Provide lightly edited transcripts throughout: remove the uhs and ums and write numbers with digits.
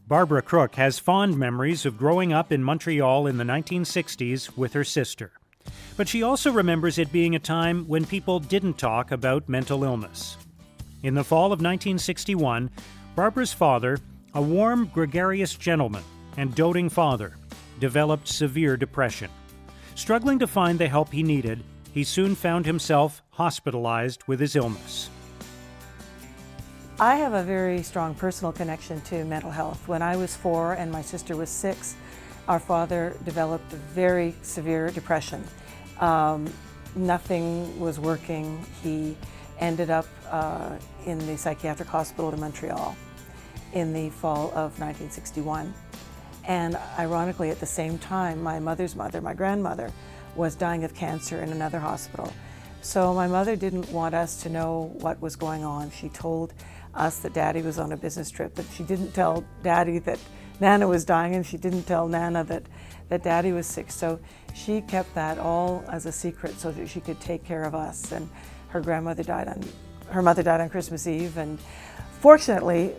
Barbara Crook has fond memories of growing up in Montreal in the 1960s with her sister. But she also remembers it being a time when people didn't talk about mental illness. In the fall of 1961, Barbara's father, a warm, gregarious gentleman and doting father, developed severe depression. Struggling to find the help he needed, he soon found himself hospitalized with his illness. I have a very strong personal connection to mental health. When I was 4 and my sister was 6, our father developed a very severe depression. Nothing was working. He ended up in the psychiatric hospital in Montreal in the fall of 1961. And ironically, at the same time, my mother's mother, my grandmother, was dying of cancer in another hospital. So my mother didn't want us to know what was going on. She told us that Daddy was on a business trip, but she didn't tell Daddy that Nana was dying, and she didn't tell Nana that Daddy was sick. So she kept that all as a secret so that she could take care of us. And her mother died on Christmas Eve. And fortunately,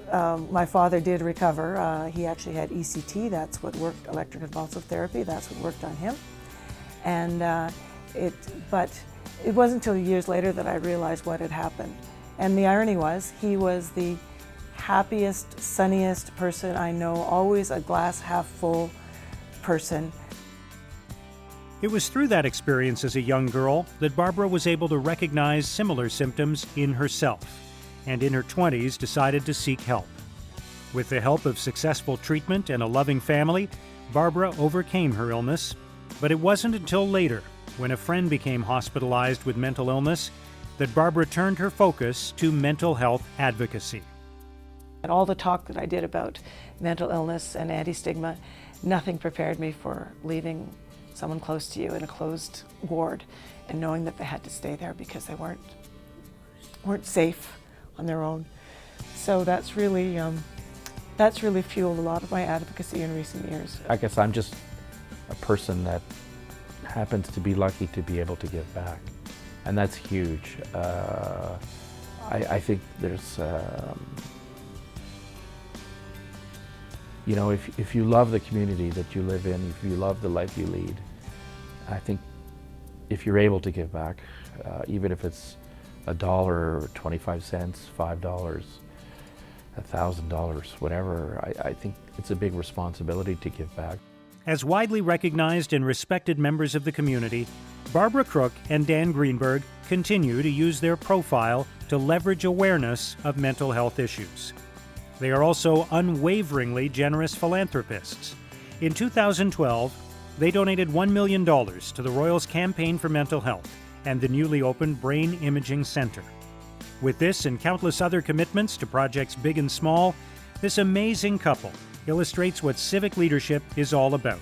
my father did recover. He actually had ECT, that's what worked, electroconvulsive therapy, that's what worked on him. And but it wasn't until years later that I realized what had happened. And the irony was, he was the happiest, sunniest person I know, always a glass half full person. It was through that experience as a young girl that Barbara was able to recognize similar symptoms in herself, and in her 20s decided to seek help. With the help of successful treatment and a loving family, Barbara overcame her illness, but it wasn't until later, when a friend became hospitalized with mental illness, that Barbara turned her focus to mental health advocacy. And all the talk that I did about mental illness and anti-stigma, nothing prepared me for leaving someone close to you in a closed ward and knowing that they had to stay there because they weren't safe on their own. So that's really fueled a lot of my advocacy in recent years. I guess I'm just a person that happens to be lucky to be able to give back, and that's huge. I think there's, you know, if you love the community that you live in, if you love the life you lead, I think if you're able to give back, even if it's $1 or 25 cents, $5, $1,000, whatever, I think it's a big responsibility to give back. As widely recognized and respected members of the community, Barbara Crook and Dan Greenberg continue to use their profile to leverage awareness of mental health issues. They are also unwaveringly generous philanthropists. In 2012, they donated $1 million to the Royals Campaign for Mental Health and the newly opened Brain Imaging Center. With this and countless other commitments to projects big and small, this amazing couple illustrates what civic leadership is all about,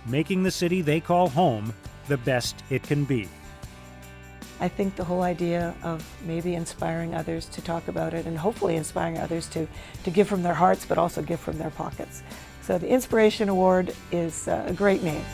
making the city they call home the best it can be. I think the whole idea of maybe inspiring others to talk about it and hopefully inspiring others to give from their hearts but also give from their pockets. So the Inspiration Award is a great name.